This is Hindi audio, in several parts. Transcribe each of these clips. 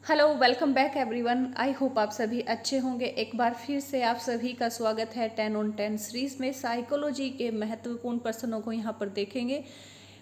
Hello, welcome back everyone. I hope आप सभी अच्छे होंगे। एक बार फिर से आप सभी का स्वागत है 10 on 10 सीरीज में। साइकोलॉजी के महत्वपूर्ण प्रश्नों को यहाँ पर देखेंगे।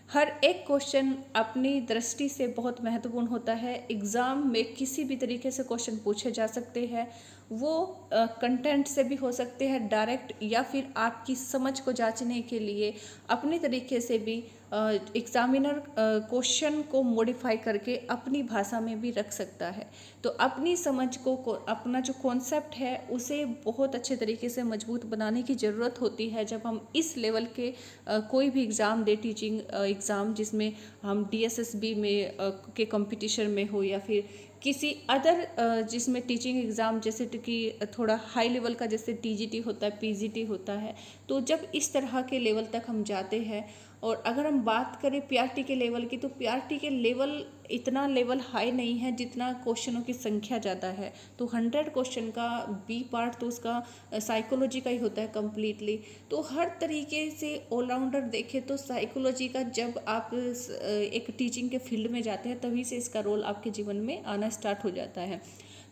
हर एक क्वेश्चन अपनी दृष्टि से बहुत महत्वपूर्ण होता है। एग्ज़ाम में किसी भी तरीके से क्वेश्चन पूछे जा सकते हैं। वो कंटेंट से भी हो सकते हैं डायरेक्ट, या फिर आपकी समझ को जांचने के लिए अपने तरीके से भी एग्जामिनर क्वेश्चन को मॉडिफाई करके अपनी भाषा में भी रख सकता है। तो अपनी समझ को अपना जो कॉन्सेप्ट है उसे बहुत अच्छे तरीके से मजबूत बनाने की ज़रूरत होती है जब हम इस लेवल के कोई भी एग्ज़ाम दे, टीचिंग एग्ज़ाम जिसमें हम डीएसएसबी में के कंपटीशन में हो, या फिर किसी अदर जिसमें टीचिंग एग्ज़ाम जैसे कि थोड़ा हाई लेवल का, जैसे टीजीटी होता है, पीजीटी होता है। तो जब इस तरह के लेवल तक हम जाते हैं, और अगर हम बात करें पीआरटी के लेवल की, तो पीआरटी के लेवल इतना लेवल हाई नहीं है जितना क्वेश्चनों की संख्या ज़्यादा है। तो 100 क्वेश्चन का बी पार्ट तो उसका साइकोलॉजी का ही होता है कम्प्लीटली। तो हर तरीके से ऑलराउंडर देखें तो साइकोलॉजी का, जब आप एक टीचिंग के फील्ड में जाते हैं तभी से इसका रोल आपके जीवन में आना स्टार्ट हो जाता है।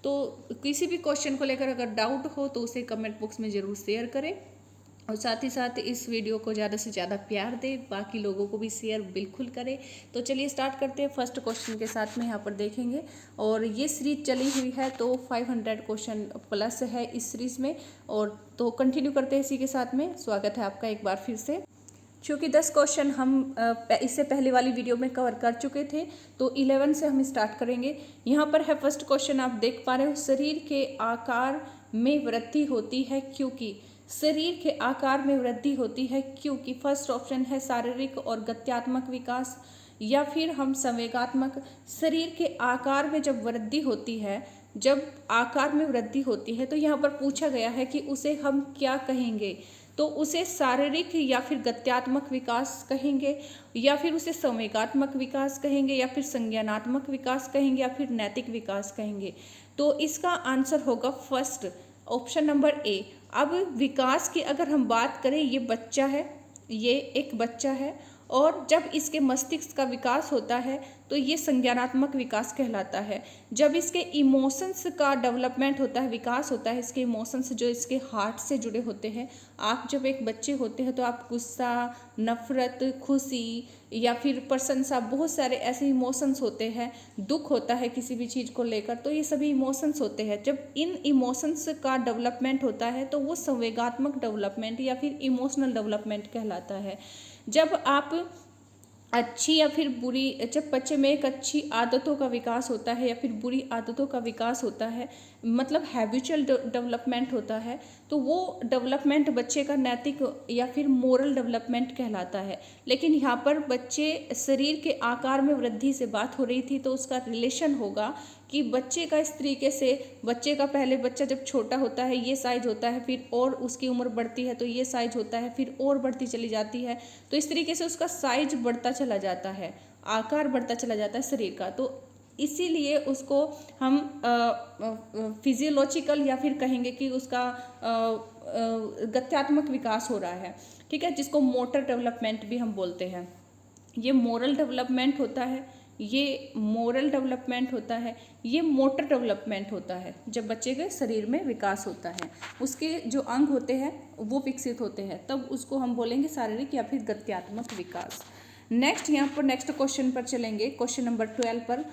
तो किसी भी क्वेश्चन को लेकर अगर डाउट हो तो उसे कमेंट बॉक्स में ज़रूर शेयर करें, और साथ ही साथ इस वीडियो को ज़्यादा से ज़्यादा प्यार दें, बाकी लोगों को भी शेयर बिल्कुल करें। तो चलिए स्टार्ट करते हैं। फर्स्ट क्वेश्चन के साथ में यहाँ पर देखेंगे, और ये सीरीज चली हुई है तो 500 क्वेश्चन प्लस है इस सीरीज में। और तो कंटिन्यू करते हैं इसी के साथ में। स्वागत है आपका एक बार फिर से। क्योंकि 10 क्वेश्चन हम इससे पहले वाली वीडियो में कवर कर चुके थे, तो 11 से हम स्टार्ट करेंगे। यहाँ पर है फर्स्ट क्वेश्चन, आप देख पा रहे हो, शरीर के आकार में वृद्धि होती है क्योंकि। शरीर के आकार में वृद्धि होती है क्योंकि फर्स्ट ऑप्शन है शारीरिक और गत्यात्मक विकास, या फिर हम संवेगात्मक। शरीर के आकार में जब वृद्धि होती है, जब आकार में वृद्धि होती है, तो यहाँ पर पूछा गया है कि उसे हम क्या कहेंगे। तो उसे शारीरिक या फिर गत्यात्मक विकास कहेंगे, या फिर उसे संवेगात्मक विकास कहेंगे, या फिर संज्ञानात्मक विकास कहेंगे, या फिर नैतिक विकास कहेंगे। तो इसका आंसर होगा फर्स्ट ऑप्शन नंबर ए। अब विकास की अगर हम बात करें, ये बच्चा है, ये एक बच्चा है, और जब इसके मस्तिष्क का विकास होता है तो ये संज्ञानात्मक विकास कहलाता है। जब इसके इमोशंस का डेवलपमेंट होता है, विकास होता है, इसके इमोशंस जो इसके हार्ट से जुड़े होते हैं। आप जब एक बच्चे होते हैं तो आप गुस्सा, नफरत, खुशी या फिर प्रशंसा, बहुत सारे ऐसे इमोशंस होते हैं। दुख होता है किसी भी चीज़ को लेकर, तो ये सभी इमोशंस होते हैं। जब इन इमोशंस का डेवलपमेंट होता है तो वो संवेगात्मक डेवलपमेंट या फिर इमोशनल डेवलपमेंट कहलाता है। जब आप अच्छी या फिर बुरी, जब बच्चे में एक अच्छी आदतों का विकास होता है या फिर बुरी आदतों का विकास होता है, मतलब हैबिचुअल डेवलपमेंट होता है, तो वो डेवलपमेंट बच्चे का नैतिक या फिर मोरल डेवलपमेंट कहलाता है। लेकिन यहाँ पर बच्चे शरीर के आकार में वृद्धि से बात हो रही थी, तो उसका रिलेशन होगा कि बच्चे का इस तरीके से, बच्चे का पहले बच्चा जब छोटा होता है ये साइज होता है, फिर और उसकी उम्र बढ़ती है तो ये साइज होता है, फिर और बढ़ती चली जाती है। तो इस तरीके से उसका साइज बढ़ता चला जाता है, आकार बढ़ता चला जाता है शरीर का। तो इसीलिए उसको हम फिजियोलॉजिकल या फिर कहेंगे कि उसका गत्यात्मक विकास हो रहा है, ठीक है, जिसको मोटर डेवलपमेंट भी हम बोलते हैं। ये मोरल डेवलपमेंट होता है, ये मोरल डेवलपमेंट होता है, ये मोटर डेवलपमेंट होता है। जब बच्चे के शरीर में विकास होता है, उसके जो अंग होते हैं वो विकसित होते हैं, तब उसको हम बोलेंगे शारीरिक या फिर गत्यात्मक विकास। नेक्स्ट यहाँ पर नेक्स्ट क्वेश्चन पर चलेंगे, क्वेश्चन नंबर 12 पर।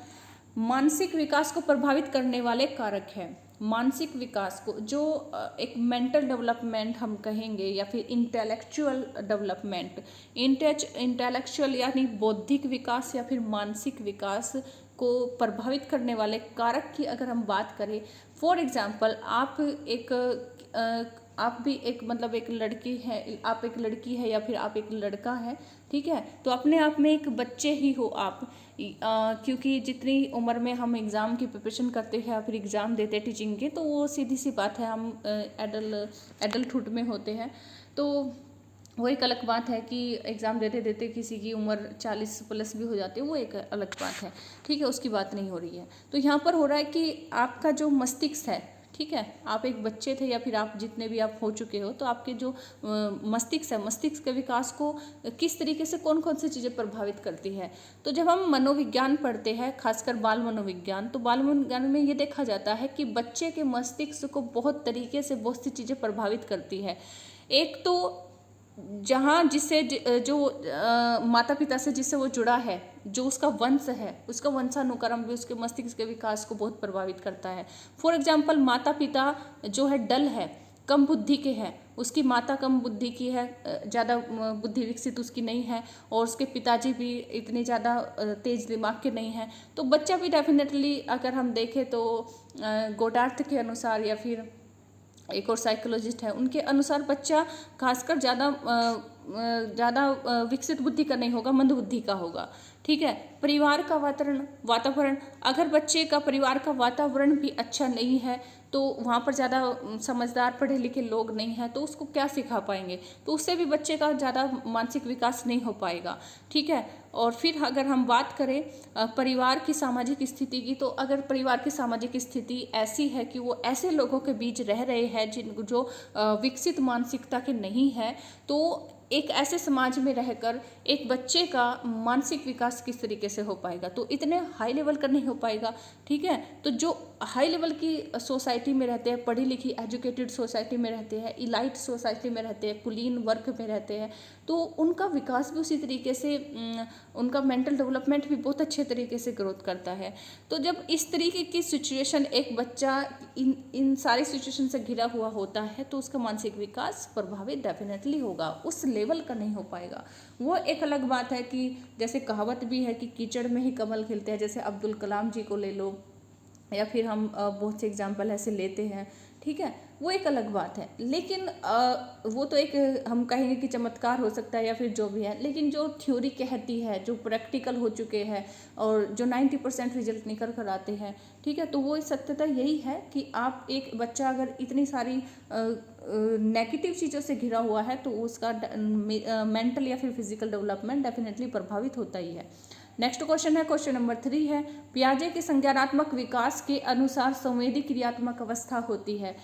मानसिक विकास को प्रभावित करने वाले कारक हैं। मानसिक विकास को, जो एक मेंटल डेवलपमेंट हम कहेंगे, या फिर इंटेलेक्चुअल डेवलपमेंट, इंटेलेक्चुअल यानी बौद्धिक विकास या फिर मानसिक विकास को प्रभावित करने वाले कारक की अगर हम बात करें, फॉर एग्जांपल आप भी एक मतलब एक लड़की है, आप एक लड़की है या फिर आप एक लड़का है, ठीक है, तो अपने आप में एक बच्चे ही हो आप। क्योंकि जितनी उम्र में हम एग्ज़ाम की प्रिपरेशन करते हैं या फिर एग्ज़ाम देते हैं टीचिंग के, तो वो सीधी सी बात है, हम एडल्टहुड में होते हैं। तो वो एक अलग बात है कि एग्ज़ाम देते देते किसी की उम्र 40 प्लस भी हो जाती है, वो एक अलग बात है, ठीक है, उसकी बात नहीं हो रही है। तो यहाँ पर हो रहा है कि आपका जो मस्तिष्क है, ठीक है, आप एक बच्चे थे या फिर आप जितने भी आप हो चुके हो, तो आपके जो मस्तिष्क है, मस्तिष्क के विकास को किस तरीके से कौन कौन सी चीज़ें प्रभावित करती है। तो जब हम मनोविज्ञान पढ़ते हैं, खासकर बाल मनोविज्ञान, तो बाल मनोविज्ञान में ये देखा जाता है कि बच्चे के मस्तिष्क को बहुत तरीके से बहुत सी चीज़ें प्रभावित करती है। एक तो जहाँ जिससे जो माता पिता से जिससे वो जुड़ा है, जो उसका वंश है, उसका वंशानुक्रम भी उसके मस्तिष्क के विकास को बहुत प्रभावित करता है। फॉर एग्जाम्पल, माता पिता जो है डल है, कम बुद्धि के हैं, उसकी माता कम बुद्धि की है, ज़्यादा बुद्धि विकसित उसकी नहीं है, और उसके पिताजी भी इतने ज़्यादा तेज दिमाग के नहीं हैं, तो बच्चा भी डेफिनेटली, अगर हम देखें तो गोडार्थ के अनुसार या फिर एक और साइकोलॉजिस्ट है, उनके अनुसार बच्चा खासकर ज़्यादा विकसित बुद्धि का नहीं होगा, मंद बुद्धि का होगा। ठीक है, परिवार का वातावरण, अगर बच्चे का परिवार का वातावरण भी अच्छा नहीं है, तो वहाँ पर ज़्यादा समझदार पढ़े लिखे लोग नहीं हैं, तो उसको क्या सिखा पाएंगे, तो उससे भी बच्चे का ज़्यादा मानसिक विकास नहीं हो पाएगा। ठीक है, और फिर अगर हम बात करें परिवार की सामाजिक स्थिति की, तो अगर परिवार की सामाजिक स्थिति ऐसी है कि वो ऐसे लोगों के बीच रह रहे हैं जो विकसित मानसिकता के नहीं है, तो एक ऐसे समाज में रहकर एक बच्चे का मानसिक विकास किस तरीके से हो पाएगा, तो इतने हाई लेवल का नहीं हो पाएगा। ठीक है, तो जो हाई लेवल की सोसाइटी में रहते हैं, पढ़ी लिखी एजुकेटेड सोसाइटी में रहते हैं, इलाइट सोसाइटी में रहते हैं, कुलीन वर्ग में रहते हैं, तो उनका विकास भी उसी तरीके से, उनका मेंटल डेवलपमेंट भी बहुत अच्छे तरीके से ग्रोथ करता है। तो जब इस तरीके की सिचुएशन, एक बच्चा इन सारी सिचुएशन से घिरा हुआ होता है, तो उसका मानसिक विकास प्रभावित डेफिनेटली होगा, उस लेवल का नहीं हो पाएगा। वो एक अलग बात है कि जैसे कहावत भी है कि कीचड़ में ही कमल खिलते हैं, जैसे अब्दुल कलाम जी को ले लो, या फिर हम बहुत से एग्जाम्पल ऐसे लेते हैं। ठीक है, वो एक अलग बात है, लेकिन वो तो एक हम कहेंगे कि चमत्कार हो सकता है या फिर जो भी है, लेकिन जो थ्योरी कहती है, जो प्रैक्टिकल हो चुके हैं और जो 90% रिजल्ट निकल कर आते हैं, ठीक है, तो वो सत्यता यही है कि आप एक बच्चा अगर इतनी सारी नेगेटिव चीज़ों से घिरा हुआ है, तो उसका मेंटल या फिर फिजिकल डेवलपमेंट डेफिनेटली प्रभावित होता ही है। नेक्स्ट क्वेश्चन है, क्वेश्चन नंबर 3 है, पियाजे के संज्ञानात्मक विकास के अनुसार संवेदी क्रियात्मक अवस्था होती है।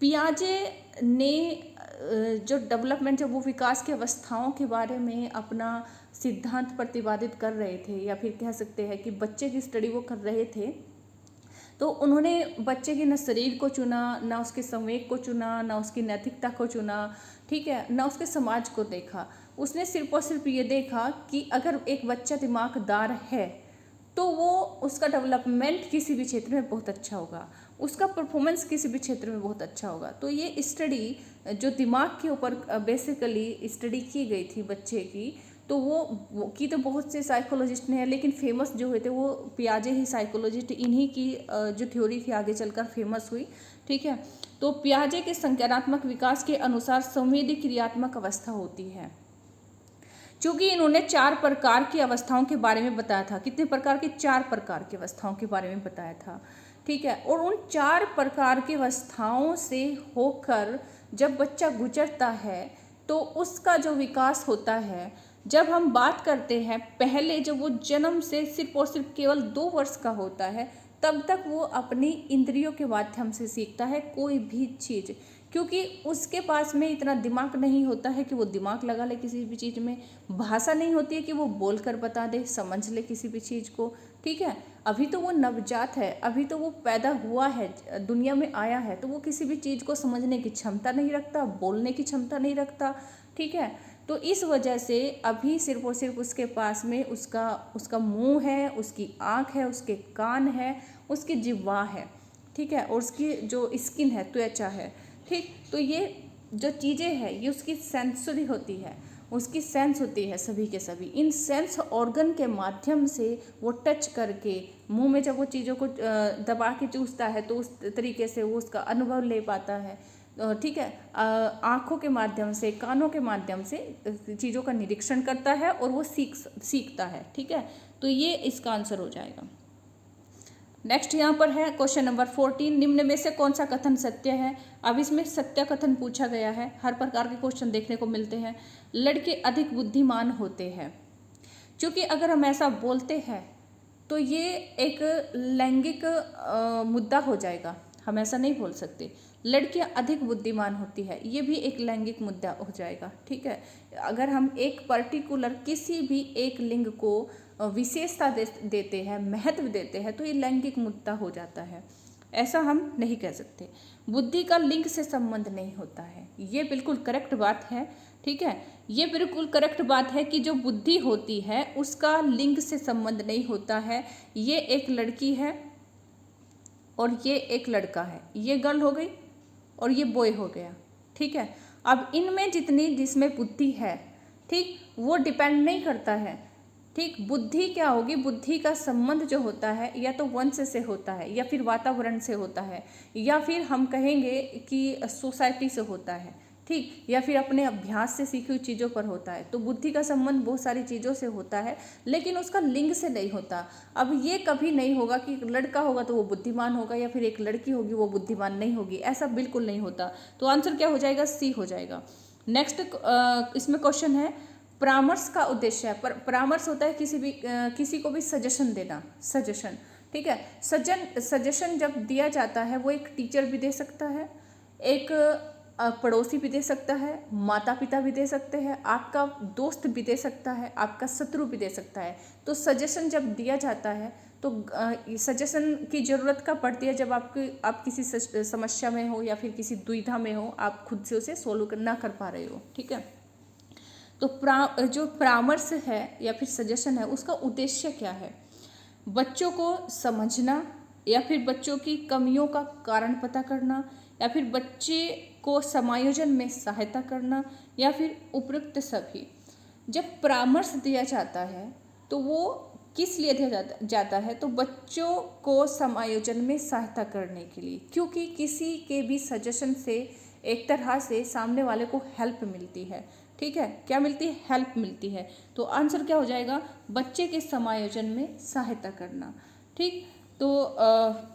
पियाजे ने जो डेवलपमेंट, जो वो विकास की अवस्थाओं के बारे में अपना सिद्धांत प्रतिपादित कर रहे थे, या फिर कह सकते हैं कि बच्चे की स्टडी वो कर रहे थे, तो उन्होंने बच्चे के न शरीर को चुना, ना उसके संवेग को चुना, ना उसकी नैतिकता को चुना, ठीक है, ना उसके समाज को देखा। उसने सिर्फ और सिर्फ ये देखा कि अगर एक बच्चा दिमागदार है, तो वो उसका डेवलपमेंट किसी भी क्षेत्र में बहुत अच्छा होगा, उसका परफॉर्मेंस किसी भी क्षेत्र में बहुत अच्छा होगा। तो ये स्टडी जो दिमाग के ऊपर बेसिकली स्टडी की गई थी बच्चे की, तो वो की तो बहुत से साइकोलॉजिस्ट ने है, लेकिन फेमस जो हुए थे वो पियाजे ही साइकोलॉजिस्ट, इन्हीं की जो थ्योरी थी आगे चलकर फेमस हुई। ठीक है, तो पियाजे के संज्ञानात्मक विकास के अनुसार संवेदी क्रियात्मक अवस्था होती है। क्योंकि इन्होंने 4 प्रकार की अवस्थाओं के बारे में बताया था। कितने प्रकार की? 4 प्रकार की अवस्थाओं के बारे में बताया था। ठीक है, और उन 4 प्रकार की अवस्थाओं से होकर जब बच्चा गुजरता है, तो उसका जो विकास होता है, जब हम बात करते हैं पहले जब वो जन्म से सिर्फ और सिर्फ केवल 2 वर्ष का होता है, तब तक वो अपनी इंद्रियों के माध्यम से सीखता है कोई भी चीज़, क्योंकि उसके पास में इतना दिमाग नहीं होता है कि वो दिमाग लगा ले किसी भी चीज़ में, भाषा नहीं होती है कि वो बोल कर बता दे, समझ ले किसी भी चीज़ को। ठीक है, अभी तो वो नवजात है, अभी तो वो पैदा हुआ है, दुनिया में आया है, तो वो किसी भी चीज़ को समझने की क्षमता नहीं रखता, बोलने की क्षमता नहीं रखता। ठीक है, तो इस वजह से अभी सिर्फ और सिर्फ उसके पास में उसका मुंह है, उसकी आँख है, उसके कान है, उसकी जिह्वा है। ठीक है, और उसकी जो स्किन है, त्वचा है। ठीक, तो ये जो चीज़ें हैं ये उसकी सेंसरी होती है, उसकी सेंस होती है सभी के सभी। इन सेंस ऑर्गन के माध्यम से वो टच करके मुंह में जब वो चीज़ों को दबा के चूसता है, तो उस तरीके से वो उसका अनुभव ले पाता है। ठीक है, आँखों के माध्यम से, कानों के माध्यम से चीज़ों का निरीक्षण करता है और वो सीखता है। ठीक है, तो ये इसका आंसर हो जाएगा। नेक्स्ट यहाँ पर है क्वेश्चन नंबर 14, निम्न में से कौन सा कथन सत्य है। अब इसमें सत्य कथन पूछा गया है, हर प्रकार के क्वेश्चन देखने को मिलते हैं। लड़के अधिक बुद्धिमान होते हैं, क्योंकि अगर हम ऐसा बोलते हैं तो ये एक लैंगिक मुद्दा हो जाएगा। हम ऐसा नहीं बोल सकते। लड़कियां अधिक बुद्धिमान होती है, ये भी एक लैंगिक मुद्दा हो जाएगा, ठीक है। अगर हम एक पर्टिकुलर किसी भी एक लिंग को विशेषता देते हैं, महत्व देते हैं, तो ये लैंगिक मुद्दा हो जाता है, ऐसा हम नहीं कह सकते। बुद्धि का लिंग से संबंध नहीं होता है, ये बिल्कुल करेक्ट बात है, ठीक है। ये बिल्कुल करेक्ट बात है कि जो बुद्धि होती है उसका लिंग से संबंध नहीं होता है। ये एक लड़की है और ये एक लड़का है, ये गर्ल हो गई और ये बॉय हो गया, ठीक है। अब इनमें जिसमें बुद्धि है, ठीक, वो डिपेंड नहीं करता है, ठीक। बुद्धि क्या होगी, बुद्धि का संबंध जो होता है या तो वंश से होता है, या फिर वातावरण से होता है, या फिर हम कहेंगे कि सोसाइटी से होता है, ठीक, या फिर अपने अभ्यास से सीखी हुई चीज़ों पर होता है। तो बुद्धि का संबंध बहुत सारी चीज़ों से होता है, लेकिन उसका लिंग से नहीं होता। अब ये कभी नहीं होगा कि लड़का होगा तो वो बुद्धिमान होगा, या फिर एक लड़की होगी वो बुद्धिमान नहीं होगी, ऐसा बिल्कुल नहीं होता। तो आंसर क्या हो जाएगा, सी हो जाएगा। नेक्स्ट इसमें क्वेश्चन है, परामर्श का उद्देश्य है। परामर्श होता है किसी को भी सजेशन देना, सजेशन, ठीक है। सजेशन जब दिया जाता है, वो एक टीचर भी दे सकता है, एक पड़ोसी भी दे सकता है, माता पिता भी दे सकते हैं, आपका दोस्त भी दे सकता है, आपका शत्रु भी दे सकता है। तो सजेशन जब दिया जाता है तो सजेशन की ज़रूरत कब पड़ती है, जब आप किसी समस्या में हो या फिर किसी दुविधा में हो, आप खुद से उसे सोल्व ना कर पा रहे हो, ठीक है। तो जो परामर्श है या फिर सजेशन है, उसका उद्देश्य क्या है, बच्चों को समझना, या फिर बच्चों की कमियों का कारण पता करना, या फिर बच्चे को समायोजन में सहायता करना, या फिर उपयुक्त सभी। जब परामर्श दिया जाता है तो वो किस लिए दिया जाता है, तो बच्चों को समायोजन में सहायता करने के लिए, क्योंकि किसी के भी सजेशन से एक तरह से सामने वाले को हेल्प मिलती है, ठीक है। क्या मिलती है, हेल्प मिलती है। तो आंसर क्या हो जाएगा, बच्चे के समायोजन में सहायता करना, ठीक। तो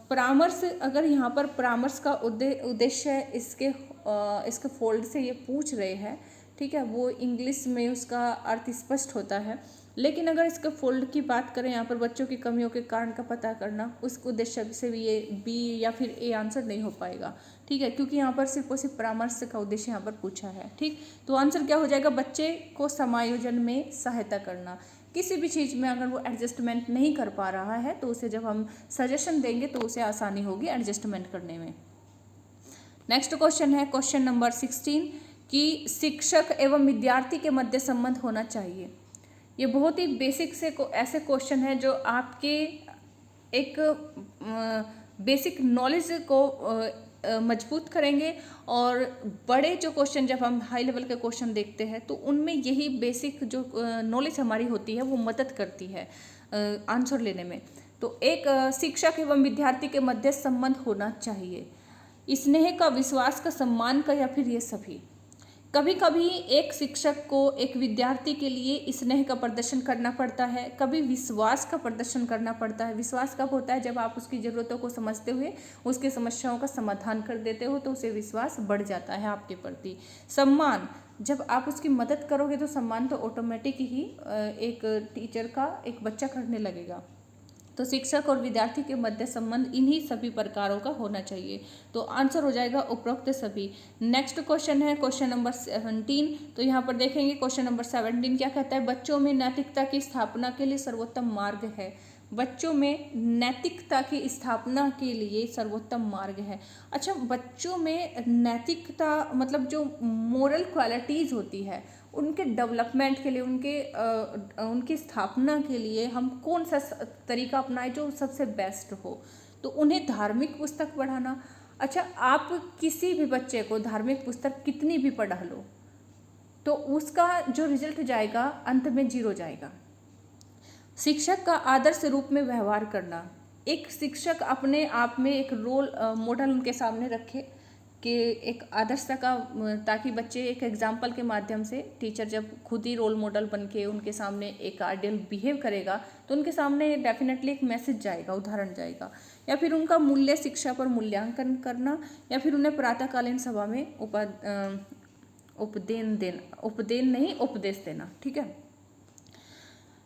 परामर्श, अगर यहाँ पर परामर्श का उद्देश्य इसके फोल्ड से ये पूछ रहे हैं, ठीक है, वो इंग्लिश में उसका अर्थ स्पष्ट होता है। लेकिन अगर इसके फोल्ड की बात करें, यहाँ पर बच्चों की कमियों के कारण का पता करना, उस उद्देश्य से भी ये बी या फिर ए आंसर नहीं हो पाएगा, ठीक है, क्योंकि यहाँ पर सिर्फ और सिर्फ परामर्श का उद्देश्य यहाँ पर पूछा है, ठीक। तो आंसर क्या हो जाएगा, बच्चे को समायोजन में सहायता करना। किसी भी चीज़ में अगर वो एडजस्टमेंट नहीं कर पा रहा है तो उसे जब हम सजेशन देंगे तो उसे आसानी होगी एडजस्टमेंट करने में। नेक्स्ट क्वेश्चन है क्वेश्चन नंबर 16 कि शिक्षक एवं विद्यार्थी के मध्य संबंध होना चाहिए। ये बहुत ही बेसिक से ऐसे क्वेश्चन है जो आपके एक बेसिक नॉलेज को मजबूत करेंगे, और बड़े जो क्वेश्चन जब हम हाई लेवल के क्वेश्चन देखते हैं तो उनमें यही बेसिक जो नॉलेज हमारी होती है वो मदद करती है आंसर लेने में। तो एक शिक्षक एवं विद्यार्थी के मध्य संबंध होना चाहिए, स्नेह का, विश्वास का, सम्मान का, या फिर ये सभी। कभी कभी एक शिक्षक को एक विद्यार्थी के लिए स्नेह का प्रदर्शन करना पड़ता है, कभी विश्वास का प्रदर्शन करना पड़ता है। विश्वास कब होता है, जब आप उसकी ज़रूरतों को समझते हुए उसकी समस्याओं का समाधान कर देते हो तो उसे विश्वास बढ़ जाता है आपके प्रति। सम्मान, जब आप उसकी मदद करोगे तो सम्मान तो ऑटोमेटिक ही एक टीचर का एक बच्चा करने लगेगा। तो शिक्षक और विद्यार्थी के मध्य संबंध इन्हीं सभी प्रकारों का होना चाहिए। तो आंसर हो जाएगा उपरोक्त सभी। नेक्स्ट क्वेश्चन है क्वेश्चन नंबर 17। तो यहाँ पर देखेंगे क्वेश्चन नंबर 17 क्या कहता है, बच्चों में नैतिकता की स्थापना के लिए सर्वोत्तम मार्ग है। बच्चों में नैतिकता की स्थापना के लिए सर्वोत्तम मार्ग है। अच्छा, बच्चों में नैतिकता मतलब जो मोरल क्वालिटीज़ होती है उनके डेवलपमेंट के लिए, उनकी स्थापना के लिए हम कौन सा तरीका अपनाएं जो सबसे बेस्ट हो। तो उन्हें धार्मिक पुस्तक पढ़ाना। अच्छा, आप किसी भी बच्चे को धार्मिक पुस्तक कितनी भी पढ़ा लो तो उसका जो रिजल्ट जाएगा अंत में 0 जाएगा। शिक्षक का आदर्श रूप में व्यवहार करना। एक शिक्षक अपने आप में एक रोल मॉडल उनके सामने रखे कि एक आदर्शता का, ताकि बच्चे एक एग्जाम्पल के माध्यम से, टीचर जब खुद ही रोल मॉडल बन के उनके सामने एक आइडियल बिहेव करेगा तो उनके सामने डेफिनेटली एक मैसेज जाएगा, उदाहरण जाएगा। या फिर उनका मूल्य शिक्षा पर मूल्यांकन करना, या फिर उन्हें प्रातःकालीन सभा में उपदेश देना, ठीक है।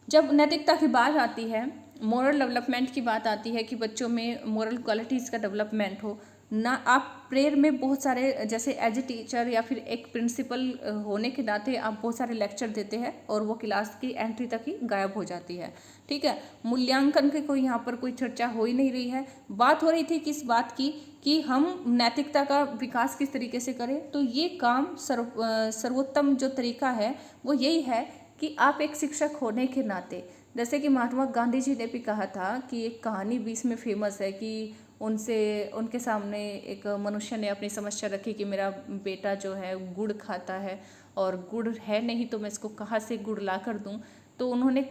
जब नैतिकता की बात आती है, मोरल डेवलपमेंट की बात आती है कि बच्चों में मोरल क्वालिटीज़ का डेवलपमेंट हो, ना आप प्रेयर में बहुत सारे, जैसे एज ए टीचर या फिर एक प्रिंसिपल होने के नाते आप बहुत सारे लेक्चर देते हैं और वो क्लास की एंट्री तक ही गायब हो जाती है। ठीक है, मूल्यांकन की कोई यहाँ पर कोई चर्चा हो ही नहीं रही है। बात हो रही थी किस बात की, कि हम नैतिकता का विकास किस तरीके से करें। तो ये काम सर्वोत्तम जो तरीका है वो यही है कि आप एक शिक्षक होने के नाते, जैसे कि महात्मा गांधी जी ने भी कहा था कि एक कहानी भी इसमें फेमस है कि उनके सामने एक मनुष्य ने अपनी समस्या रखी कि मेरा बेटा जो है गुड़ खाता है और गुड़ है नहीं तो मैं इसको कहाँ से गुड़ ला कर दूँ। तो उन्होंने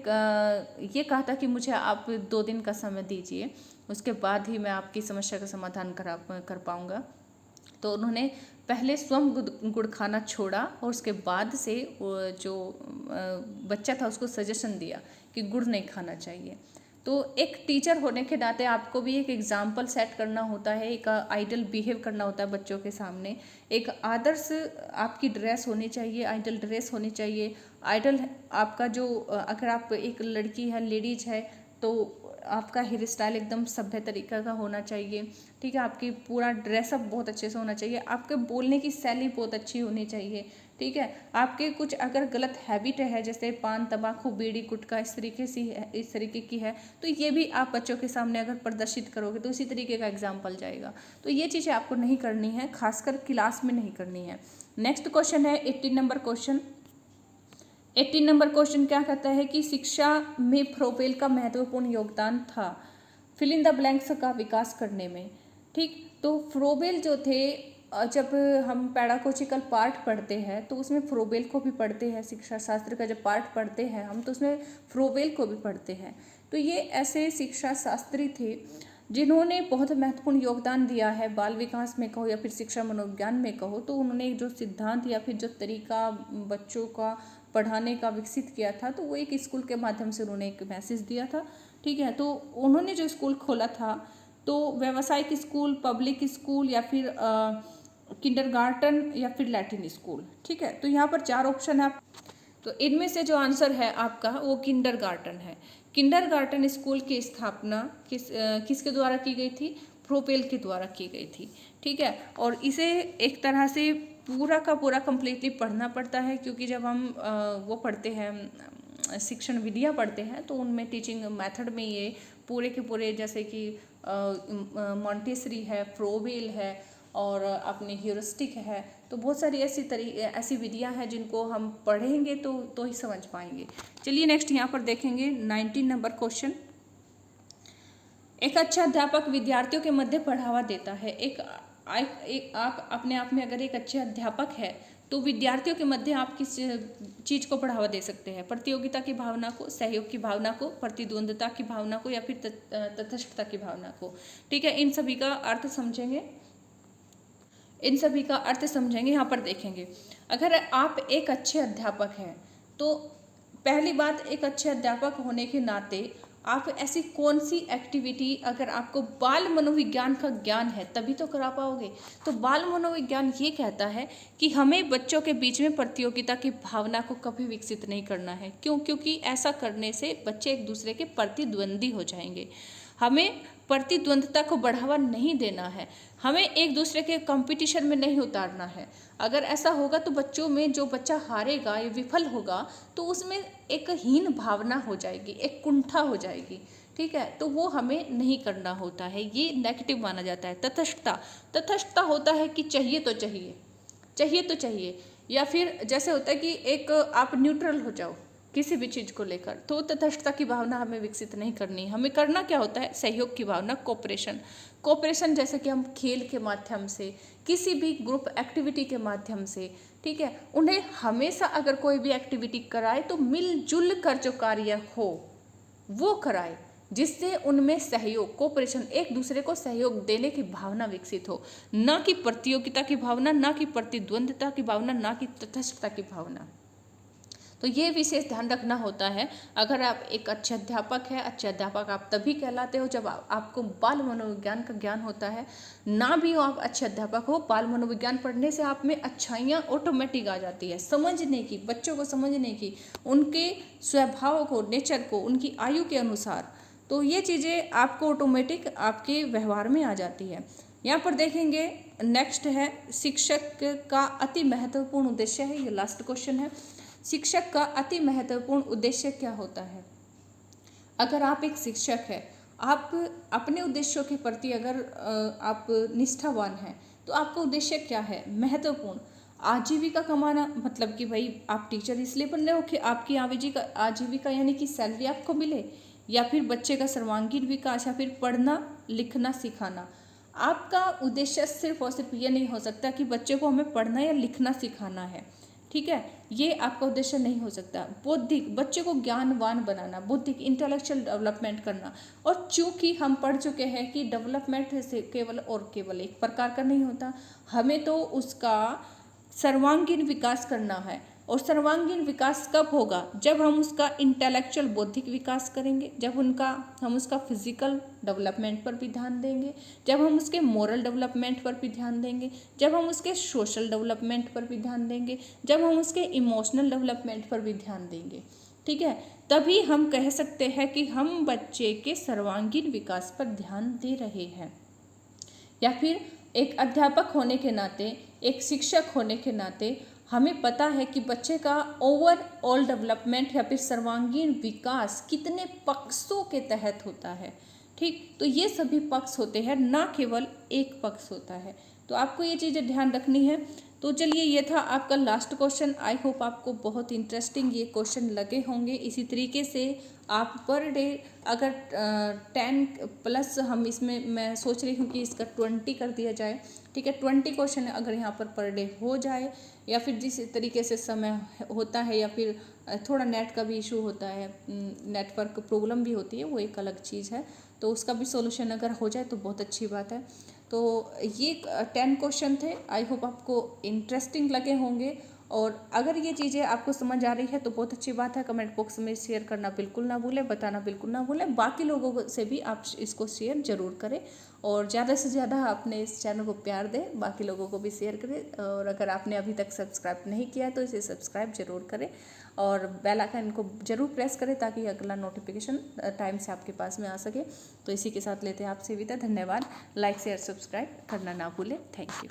ये कहा था कि मुझे आप 2 दिन का समय दीजिए, उसके बाद ही मैं आपकी समस्या का समाधान कर पाऊँगा। तो उन्होंने पहले स्वयं गुड़ खाना छोड़ा और उसके बाद से जो बच्चा था उसको सजेशन दिया कि गुड़ नहीं खाना चाहिए। तो एक टीचर होने के नाते आपको भी एक एग्जाम्पल सेट करना होता है, एक आइडल बिहेव करना होता है बच्चों के सामने। एक आदर्श आपकी ड्रेस होनी चाहिए, आइडल ड्रेस होनी चाहिए। आइडल आपका जो, अगर आप एक लड़की है, लेडीज है, तो आपका हेयर स्टाइल एकदम सभ्य तरीका का होना चाहिए। ठीक है, आपकी पूरा ड्रेसअप बहुत अच्छे से होना चाहिए, आपके बोलने की शैली बहुत अच्छी होनी चाहिए। ठीक है, आपके कुछ अगर गलत हैबिट है, जैसे पान, तंबाकू, बीड़ी, गुटखा इस तरीके की है, तो ये भी आप बच्चों के सामने अगर प्रदर्शित करोगे तो इसी तरीके का एग्जाम्पल जाएगा। तो ये चीज़ें आपको नहीं करनी है, खासकर क्लास में नहीं करनी है। नेक्स्ट क्वेश्चन है 18 नंबर क्वेश्चन। 18 नंबर क्वेश्चन क्या कहता है कि शिक्षा में फ्रोबेल का महत्वपूर्ण योगदान था फिल इन द ब्लैंक्स का विकास करने में। ठीक, तो फ्रोबेल जो थे, जब हम पैडागोजिकल पार्ट पढ़ते हैं तो उसमें फ्रोबेल को भी पढ़ते हैं, शिक्षा शास्त्र का जब पार्ट पढ़ते हैं हम तो उसमें फ्रोबेल को भी पढ़ते हैं। तो ये ऐसे शिक्षा शास्त्री थे जिन्होंने बहुत महत्वपूर्ण योगदान दिया है बाल विकास में कहो या फिर शिक्षा मनोविज्ञान में कहो। तो उन्होंने जो सिद्धांत या फिर जो तरीका बच्चों का पढ़ाने का विकसित किया था, तो वो एक स्कूल के माध्यम से उन्होंने एक मैसेज दिया था। ठीक है, तो उन्होंने जो स्कूल खोला था, तो व्यावसायिक स्कूल, पब्लिक स्कूल या फिर किंडरगार्टन या फिर लैटिन स्कूल। ठीक है, तो यहाँ पर 4 ऑप्शन है। तो इनमें से जो आंसर है आपका वो किंडरगार्टन है। किंडरगार्टन स्कूल की स्थापना किसके द्वारा की गई थी? फ्रोबेल के द्वारा की गई थी। ठीक है, और इसे एक तरह से पूरा का पूरा कंप्लीटली पढ़ना पड़ता है, क्योंकि जब हम वो पढ़ते हैं, शिक्षण विधियाँ पढ़ते हैं, तो उनमें टीचिंग मेथड में ये पूरे के पूरे, जैसे कि मॉन्टेसरी है, फ्रोबेल है और अपने ह्यूरिस्टिक है, तो बहुत सारी ऐसी विधियां हैं जिनको हम पढ़ेंगे तो ही समझ पाएंगे। चलिए नेक्स्ट यहाँ पर देखेंगे 19 नंबर क्वेश्चन। एक अच्छा अध्यापक विद्यार्थियों के मध्य बढ़ावा देता है। आप अपने आप में अगर एक अच्छे अध्यापक है तो विद्यार्थियों के मध्य आप किस चीज़ को बढ़ावा दे सकते हैं? प्रतियोगिता की भावना को, सहयोग की भावना को, प्रतिद्वंद्विता की भावना को या फिर तटस्थता की भावना को। ठीक है, इन सभी का अर्थ समझेंगे। यहाँ पर देखेंगे, अगर आप एक अच्छे अध्यापक हैं तो पहली बात, एक अच्छे अध्यापक होने के नाते आप ऐसी कौन सी एक्टिविटी, अगर आपको बाल मनोविज्ञान का ज्ञान है तभी तो करा पाओगे। तो बाल मनोविज्ञान ये कहता है कि हमें बच्चों के बीच में प्रतियोगिता की भावना को कभी विकसित नहीं करना है। क्यों? क्योंकि ऐसा करने से बच्चे एक दूसरे के प्रतिद्वंदी हो जाएंगे। हमें प्रतिद्वंद्विता को बढ़ावा नहीं देना है, हमें एक दूसरे के कंपटीशन में नहीं उतारना है। अगर ऐसा होगा तो बच्चों में जो बच्चा हारेगा या विफल होगा तो उसमें एक हीन भावना हो जाएगी, एक कुंठा हो जाएगी। ठीक है, तो वो हमें नहीं करना होता है, ये नेगेटिव माना जाता है। तटस्थता होता है कि चाहिए तो चाहिए, या फिर जैसे होता है कि एक आप न्यूट्रल हो जाओ किसी भी चीज़ को लेकर। तो तटस्थता की भावना हमें विकसित नहीं करनी। हमें करना क्या होता है? सहयोग की भावना, कोऑपरेशन, जैसे कि हम खेल के माध्यम से, किसी भी ग्रुप एक्टिविटी के माध्यम से, ठीक है, उन्हें हमेशा अगर कोई भी एक्टिविटी कराए तो मिलजुल कर जो कार्य हो वो कराए, जिससे उनमें सहयोग, कोऑपरेशन, एक दूसरे को सहयोग देने की भावना विकसित हो, ना कि प्रतियोगिता की भावना, ना कि प्रतिद्वंद्विता की भावना, ना कि तटस्थता की भावना। तो ये विशेष ध्यान रखना होता है। अगर आप एक अच्छे अध्यापक हैं, अच्छे अध्यापक आप तभी कहलाते हो जब आपको बाल मनोविज्ञान का ज्ञान होता है। ना भी हो आप अच्छे अध्यापक हो, बाल मनोविज्ञान पढ़ने से आप में अच्छाइयाँ ऑटोमेटिक आ जाती है, समझने की, बच्चों को समझने की, उनके स्वभाव को, नेचर को, उनकी आयु के अनुसार। तो ये चीज़ें आपको ऑटोमेटिक आपके व्यवहार में आ जाती है। यहाँ पर देखेंगे नेक्स्ट है शिक्षक का अति महत्वपूर्ण उद्देश्य है, ये लास्ट क्वेश्चन है। शिक्षक का अति महत्वपूर्ण उद्देश्य क्या होता है? अगर आप एक शिक्षक है, आप अपने उद्देश्यों के प्रति अगर आप निष्ठावान हैं तो आपका उद्देश्य क्या है? महत्वपूर्ण आजीविका कमाना, मतलब कि भाई आप टीचर इसलिए बन रहे हो कि आपकी आजीविका यानी कि सैलरी आपको मिले, या फिर बच्चे का सर्वांगीण विकास, या फिर पढ़ना लिखना सिखाना। आपका उद्देश्य सिर्फ और सिर्फ ये नहीं हो सकता कि बच्चे को हमें पढ़ना या लिखना सिखाना है, ठीक है, ये आपका उद्देश्य नहीं हो सकता। बौद्धिक, बच्चे को ज्ञानवान बनाना, बौद्धिक इंटेलेक्चुअल डेवलपमेंट करना। और चूंकि हम पढ़ चुके हैं कि डेवलपमेंट से केवल एक प्रकार का नहीं होता, हमें तो उसका सर्वांगीण विकास करना है। और सर्वांगीण विकास कब होगा? जब हम उसका इंटेलेक्चुअल बौद्धिक विकास करेंगे, जब हम उसका फिजिकल डेवलपमेंट पर भी ध्यान देंगे, जब हम उसके मोरल डेवलपमेंट पर भी ध्यान देंगे, जब हम उसके सोशल डेवलपमेंट पर भी ध्यान देंगे, जब हम उसके इमोशनल डेवलपमेंट पर भी ध्यान देंगे, ठीक है, तभी हम कह सकते हैं कि हम बच्चे के सर्वांगीण विकास पर ध्यान दे रहे हैं। या फिर एक अध्यापक होने के नाते, एक शिक्षक होने के नाते हमें पता है कि बच्चे का ओवरऑल डेवलपमेंट या फिर सर्वांगीण विकास कितने पक्षों के तहत होता है, ठीक, तो ये सभी पक्ष होते हैं, ना केवल एक पक्ष होता है। तो आपको ये चीज़ें ध्यान रखनी है। तो चलिए, ये था आपका लास्ट क्वेश्चन। आई होप आपको बहुत इंटरेस्टिंग ये क्वेश्चन लगे होंगे। इसी तरीके से आप पर डे अगर 10+ हम इसमें, मैं सोच रही हूँ कि इसका 20 कर दिया जाए, ठीक है, 20 क्वेश्चन अगर यहाँ पर डे हो जाए, या फिर जिस तरीके से समय होता है, या फिर थोड़ा नेट का भी इशू होता है, नेटवर्क प्रॉब्लम भी होती है, वो एक अलग चीज़ है, तो उसका भी सॉल्यूशन अगर हो जाए तो बहुत अच्छी बात है। तो ये 10 क्वेश्चन थे। आई होप आपको इंटरेस्टिंग लगे होंगे, और अगर ये चीज़ें आपको समझ आ रही है तो बहुत अच्छी बात है। कमेंट बॉक्स में शेयर करना बिल्कुल ना भूलें, बताना बिल्कुल ना भूलें। बाकी लोगों से भी आप इसको शेयर ज़रूर करें, और ज़्यादा से ज़्यादा अपने इस चैनल को प्यार दें, बाकी लोगों को भी शेयर करें। और अगर आपने अभी तक सब्सक्राइब नहीं किया है तो इसे सब्सक्राइब जरूर करें, और बेल आइकन को जरूर प्रेस करें ताकि अगला नोटिफिकेशन टाइम से आपके पास में आ सके। तो इसी के साथ लेते हैं आपसे विदा। धन्यवाद। लाइक शेयर सब्सक्राइब करना ना भूलें। Thank you.